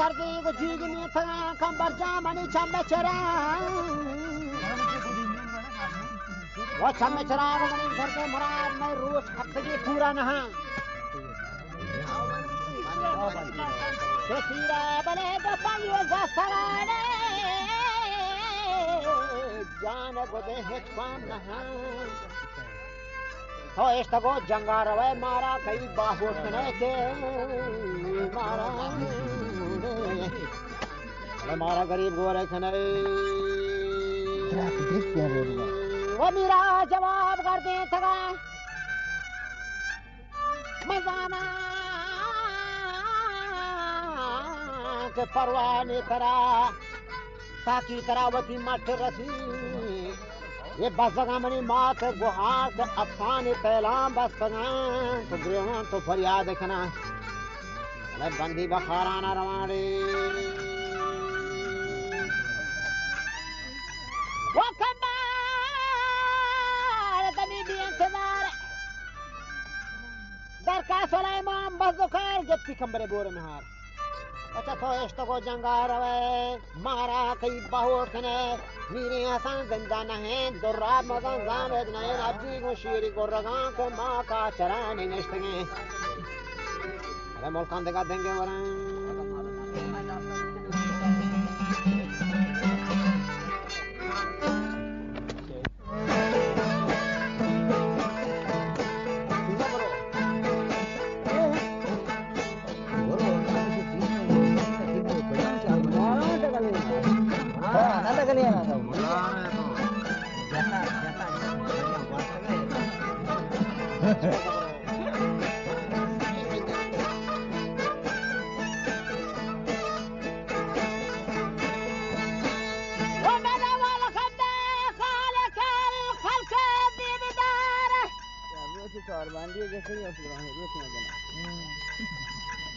सर्दी को जीगनी था कंबर जामनी चम्मचरा वो चम्मचरा को मनी घर के मुराद में रोज हफ्ते पूरा नहा तेरा बने तो पायो जासराने जान को दे हिचवान नहा तो इस तको जंगार वे मारा कई बाहों ने के मारा अरे मारा गरीब गोरे खने वो मेरा जवाब कर दे थका मजाना के परवाह नहीं करा ताकि करावती मठ रसी ये बस मनी मात गुहार अफसान पहलाम बस तो गृहण तो फरियाद देखना बंदी बखाराना रवाड़ी वो कमाल तभी भी इंतजार दरकार सोला इमाम बस दुखार जब पिकंबरे बोरे में हार अच्छा तो इश्क को जंगार वे मारा कई बहुत ने मीरे आसान जिंदा नहीं दुर्रा मगन जान नहीं अभी को शीरी को रगा के माँ का चराने निश्चित अरे मुल्कान दिखा देंगे वरन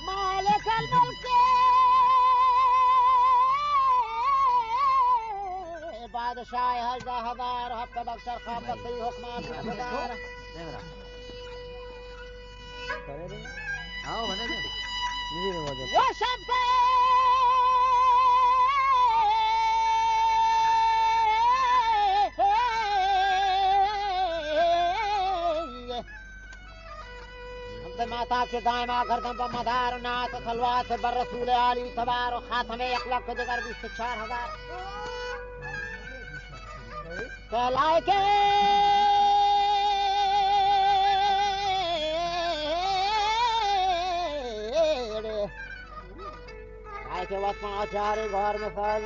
मालिक الملك बादशाह हजार हफ्ता बख्शर खामत सही हुक्मात हजार आओ बने दे वो शब्द माता के दायमा गर्दन पर मदार नाथ तलवार से बर रसूल आली तबार और खातमे 1 लाख दिगर 24,000 कहलाए के आए के वक्त आचार्य घर में फल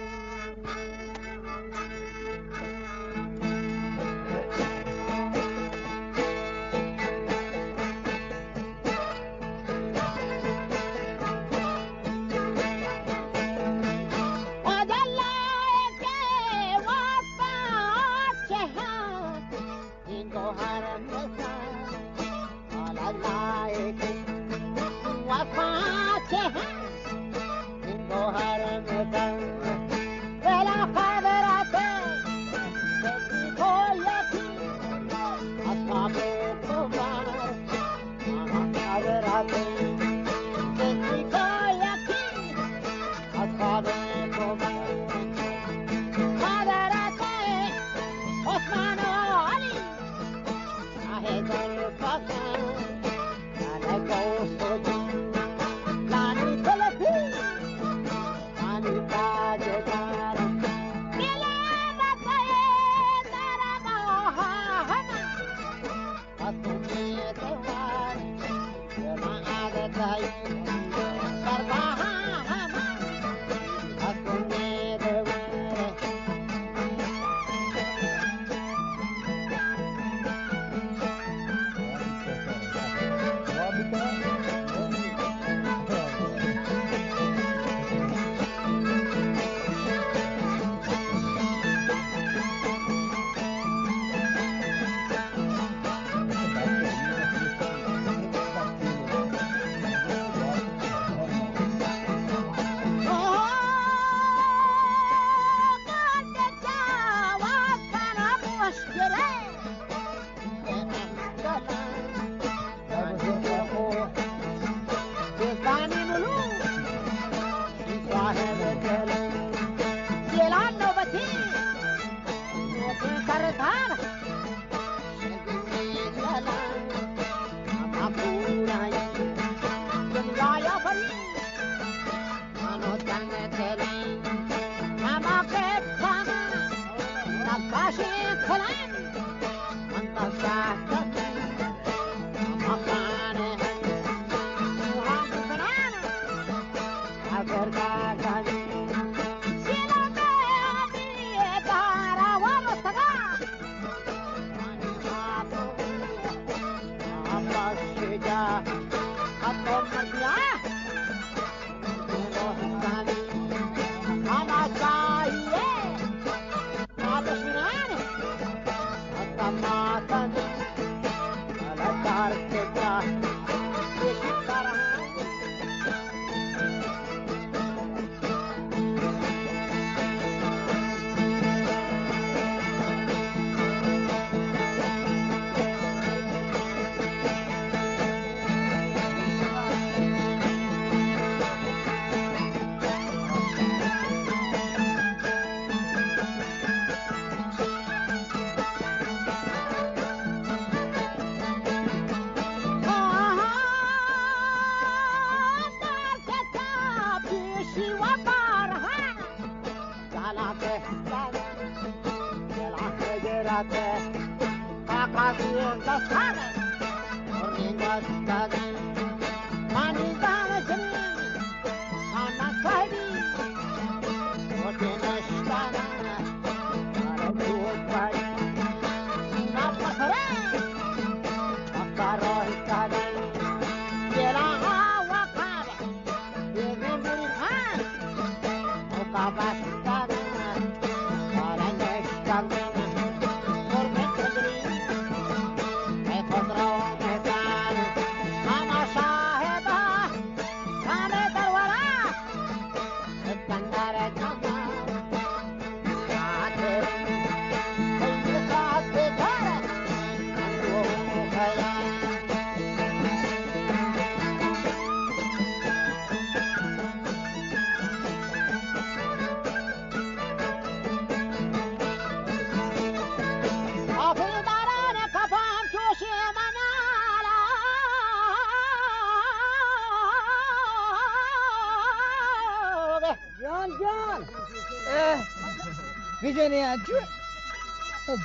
میدونی اجو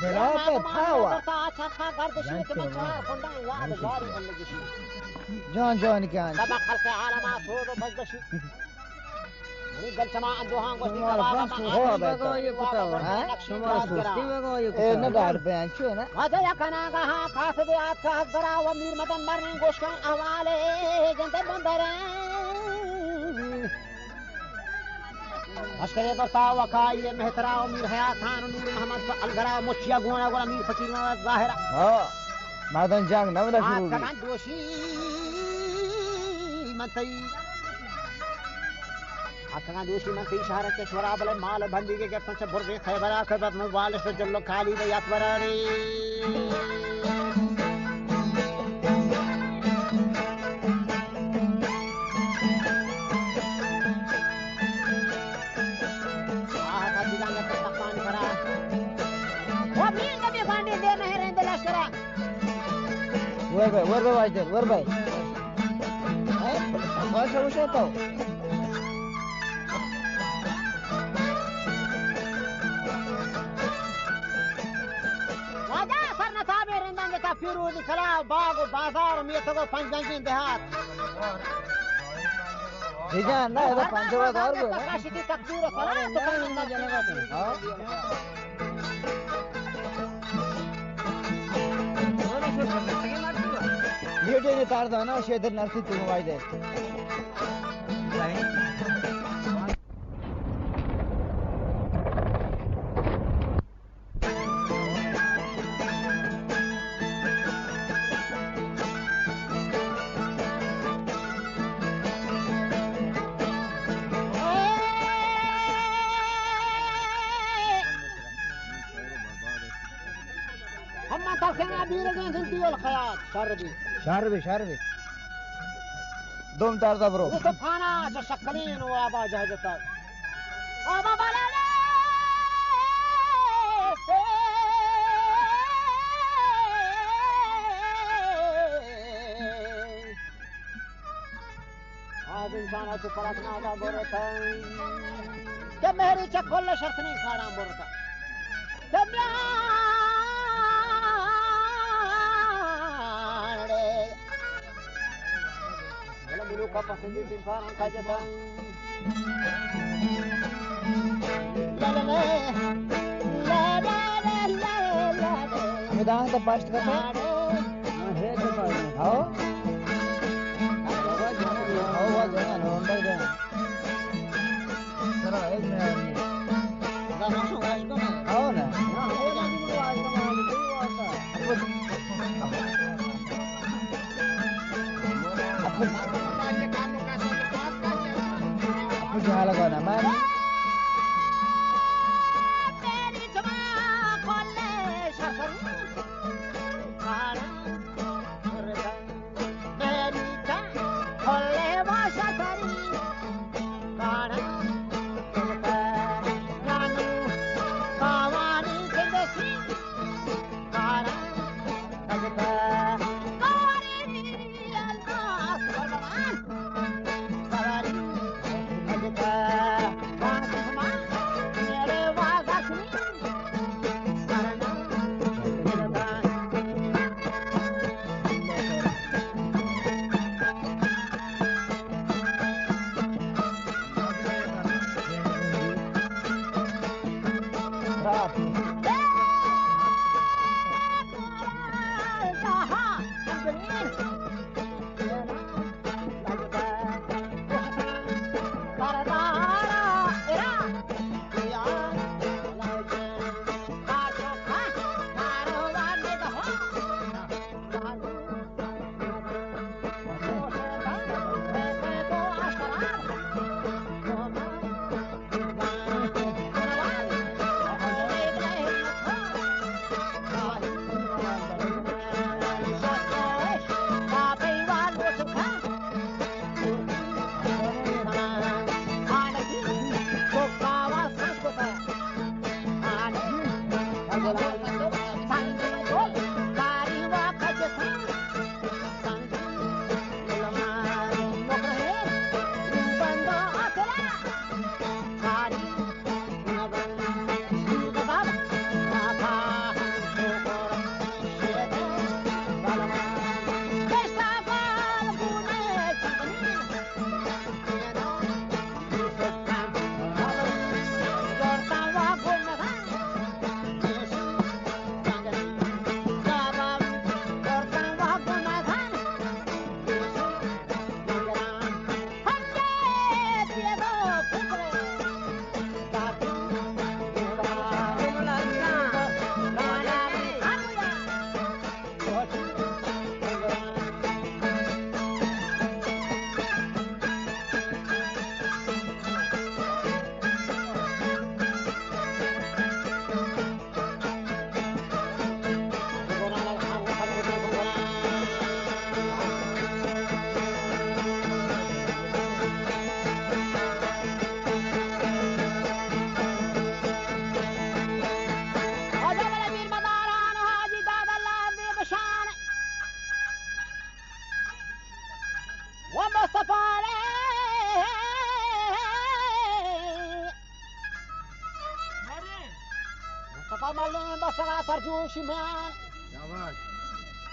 دراپه پاوا جان جان کان سبق خلق عالمات هو بشبشي قلت ما عنده هانغوش دي هو بيتا ندار بيان شو انا هذا يا كناغا كاسد اتخ برا ومير مدن مرن گوش كان احواله جنت بندرن اشكري برتا وكاي مهترا ومير حيات خان ونور محمد الغرا مچيا گونا گونا مير فقير ظاهر ها مردان جنگ نمیده شروع كمان دوشي منتي आखिर दूसरी मंत्री शहर के शराबल माल बंदी के कैप्टन से बुर्दे खैबरा खैबर मुबाल से जल्लो खाली में यात्वरानी आहा दिलांगे तो तकान करा वो भी नबी बांडी दे नहीं रहने लश्करा वर भाई वैसे तो फिरोजी खला बाग बाजार में तो पंचगंज देहात ठीक है ना ये पंचवत और को काशी की तकदीर खला तो पंचगंज जनेगा हां ये जो तार था ना शेदर नरसी तुम वाई दे شاربي دوم تار برو وطفانا شكلين وابا جهزتا وابا بلالا هذا انسان اچو پراتنا دا برتا کہ میری چکل شرط نہیں کھاڑا برتا دنیا का पसंदीदा इंसान का जैसा विधान तो पास्ट करते हैं हे तो आओ आवाज है ना नंबर दे सर एक मिनट आओ ना आपको क्या लगा ना मैं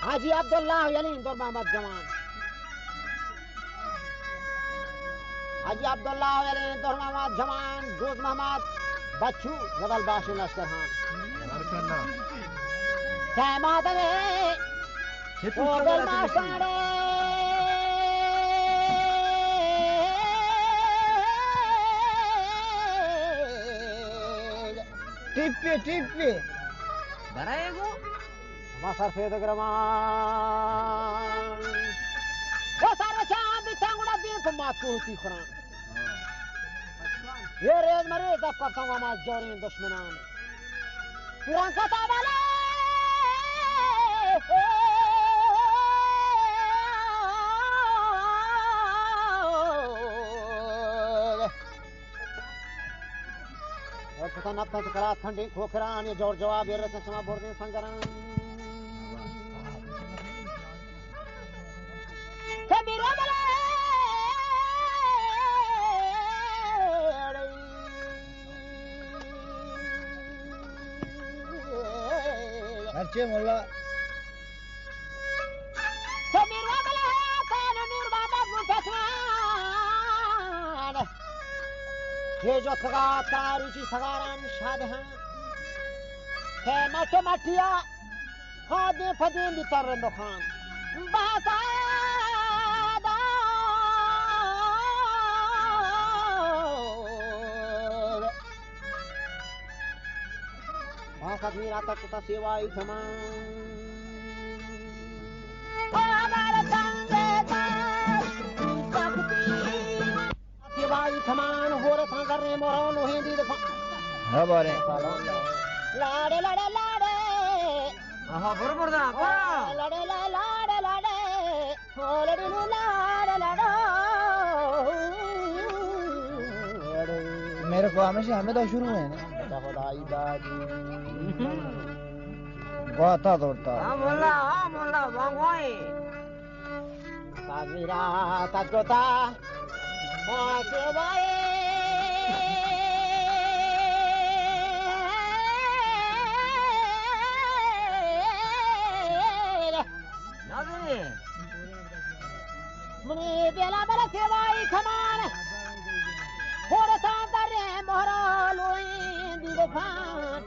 हाजी अब्दुल्लाह यलीन और मोहम्मद जवान हाजी अब्दुल्लाह यलीन और मोहम्मद जवान दूध मोहम्मद बच्चू जबल बाशी लश्कर खान कहमात में ओगल मास्टारे टिप्पी बराएगो मसर फेद ग्रमान वो सारे चांद चांगड़ा दिन को मात को होती खुरान ये रेज मरे जब करता हूँ मात जोरीन दुश्मनान कुरान कथा वाले और पता न पता करा ठंडी खोखरान ये जोर जवाब ये रचना समा बोर्डे संगरान अच्छे मोल्ला समीर वाला है कान नूर बाबा मुफसमा ये जो थगा तारुची थगारान शादहां है मटे मटिया हादे फदे बितर दुखान बासादा आखिर मेरा तक तो सेवाई थमान हमारे संगे सेवाई थमान हो रहे संगर ने मोरो लोहे दी दफा हाँ बोले लाड़े लाड़े लाड़े हाँ बरोबर दा लाड़े लाड़े लाड़े हो लड़े लाड़े लाड़ो मेरे को हमेशा हमें तो शुरू है ना खुदाई दादी गाता दौड़ता हाँ बोला बांगोई सागीरा तजोता मोसे वाए नादी मुने बेला बला सेवाई खमान होरे सांदरे मोहरा लोई दिवफान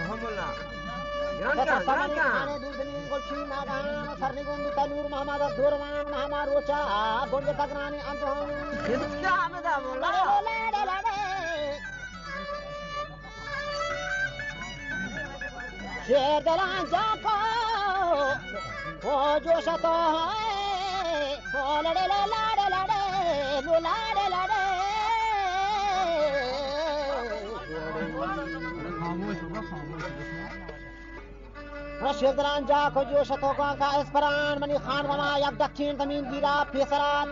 हाँ बोला खाने दूधनी गोलची नागान सरनी गोंदू तनूर महमद दुरमान महमा रोचा गोंदे तगनानी अंतों किसका हमें दा बोला लाड़े लाड़े शेर दलान जाको वो जो शतो है वो लड़े लाड़े लाड़े लो लाड़े लाड़े शेर दलान जाको जो शतो का एस्परान मनी खान वमा यक दक्षिण जमीन गिरा फेसरात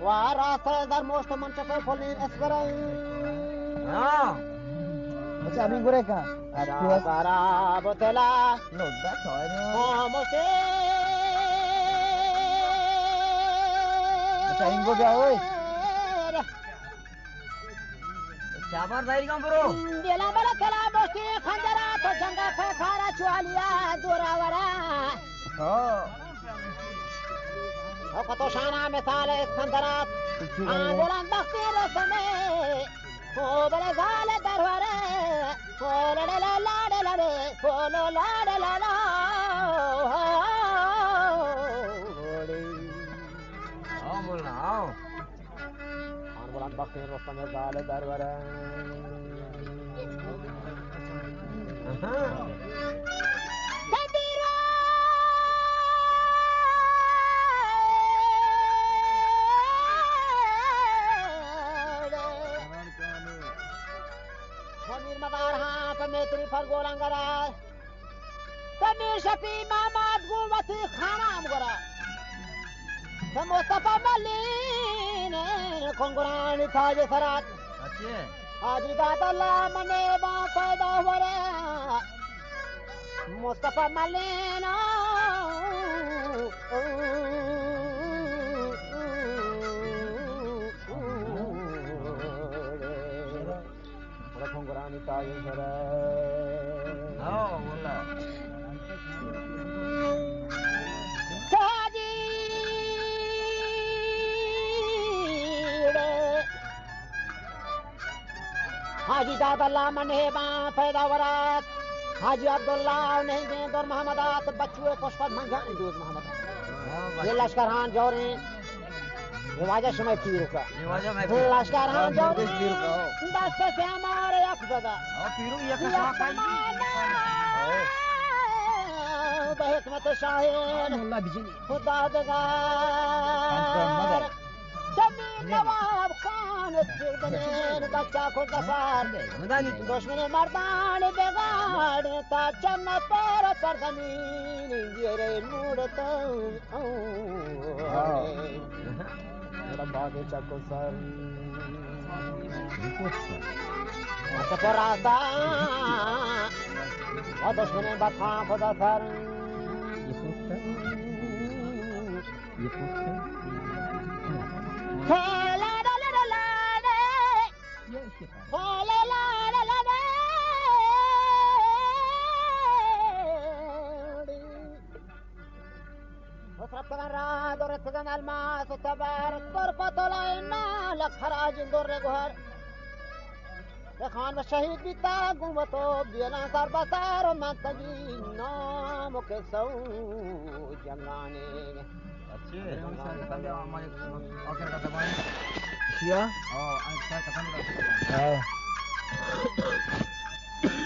वारासा दर मोस्ट मंचको फुलिन एस्परान हाँ अच्छा अभी गुरे का सारा बोतला नो दैट्स ऑल मोसे अच्छा इनको क्या होए चाबर दाई कम करो बेला बला कला मोसे खंजरा तो जंगा पे खारा चुआलिया दोरावरा हाँ ओ कतो शाना मिसाल खंजरात बोलन बख्तीर समय ओ बड़े गाले दरबारे ओ लड़े लाड़े लड़े ओ लो लाड़े लाड़ा हाँ बोला हाँ बोलन बख्तीर समय गाले दरबारे मेत्री फरगोलंगरा तमीर शफी मामाद गुवती खानाम गोरा मुस्तफा मलीन कोंगरानी थाजे सरात अच्छे हाजी दादल्ला मने बा पैदा वरा मुस्तफा मलीन कोंगरानी थाजे सरात हाँ बोला हाजी दादल्ला मनेबा पैदावरात हाजी अब्दुल्ला नहीं गए दौर मोहम्मदात बच्चुए पुष्पत मंगा दूध मोहम्मद ये लश्करहान जौरे ये वाजा समय पीर का लश्करहान जौरे दस से हमारे अखज़दा बहकमत शाहिद खुदा दगार जमीन नवाब खान बनेन बच्चा को गफार दुश्मन मर्दान बेगाड़ ता चन्न पर जमीन गिरे मुड़ता बागे चको सर रास्ता और दुश्मन बखा खुदा सर ये تغرى درتغن الماس وتبار طرفة العين لك خراج در گوهر خان و شهید بیتا قوتو بیلان سر بسر و منطقی نام و کسو جنگانی Iya? Saya katakan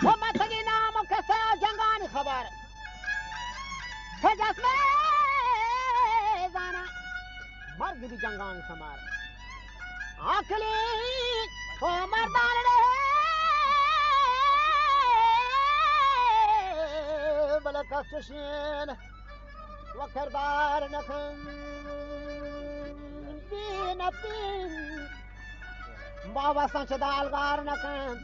و منطقی نام و کسو جنگانی خبر جسمه زانا مرگ بھی جنگان سمار عقلی و مردان رہے بلا کسشین و کردار نکن بین بین بابا سنچ دالگار نکن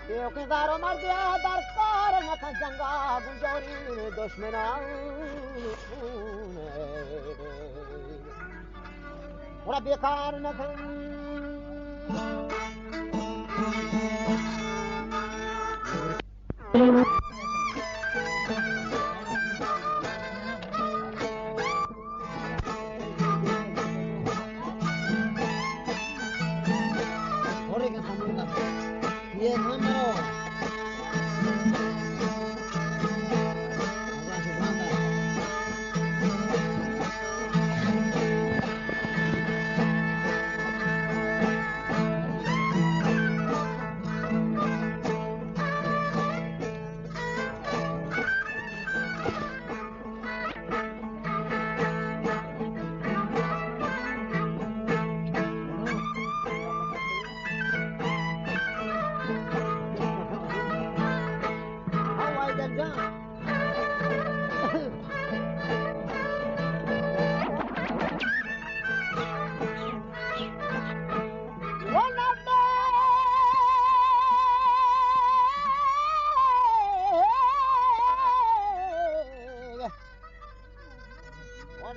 یو که دارو مردیا در کار نکن جنگا گنجوری دشمنان ورا بیکار نکن ये हमरो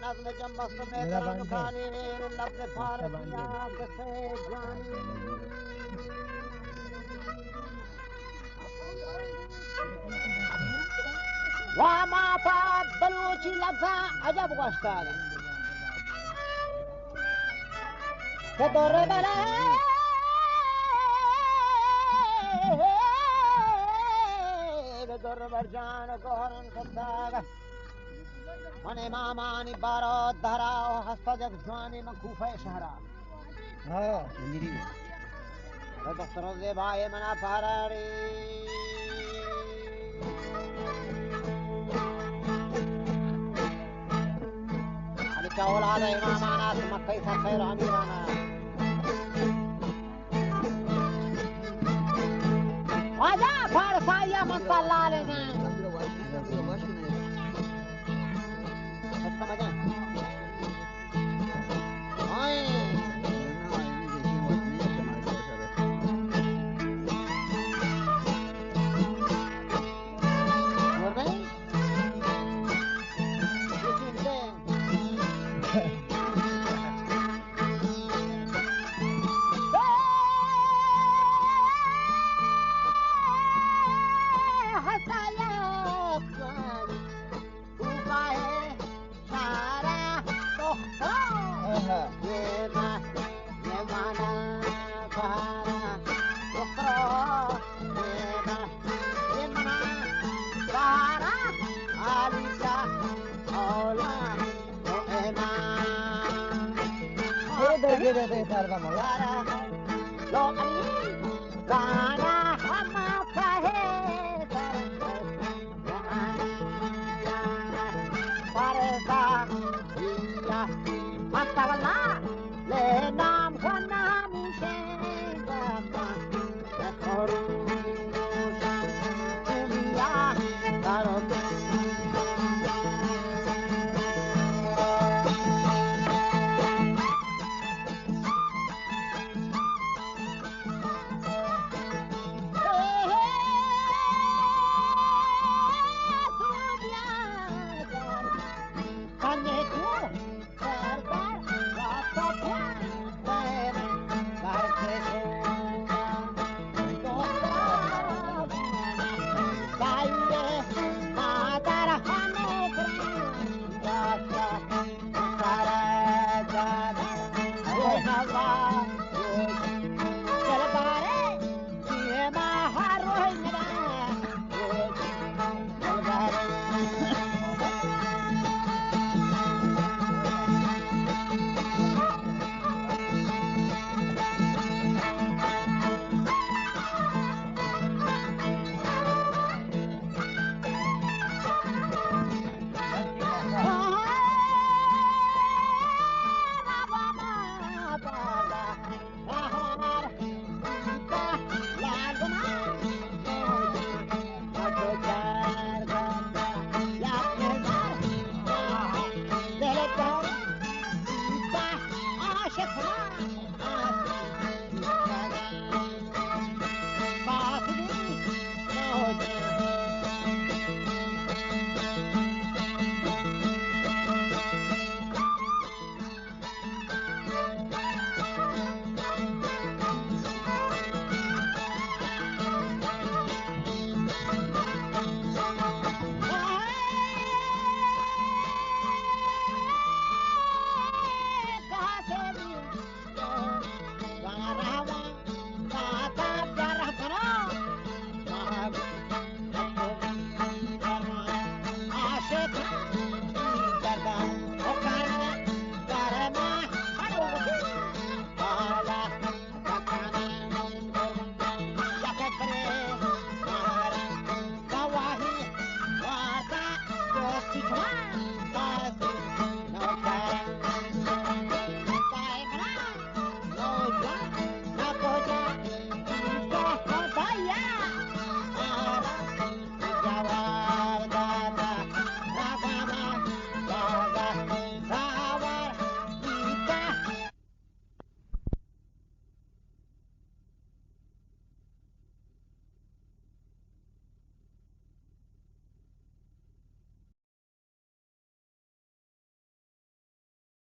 नज़्म जम्मस्त में तरंग पानी लफ्ज़ फारसिया किसे जानी وما فات بلوشي لفظة عجب واشتاق كدر بلا كدر برجان قهرن كتاق من امامانی بارات دهرا و حسب جگ جوانی من کوفه شهرا و دختر زیبای من پراری علی که اولاد امامانات مکه خیر امیرانا واجا فارسایا من صلالنا Hasta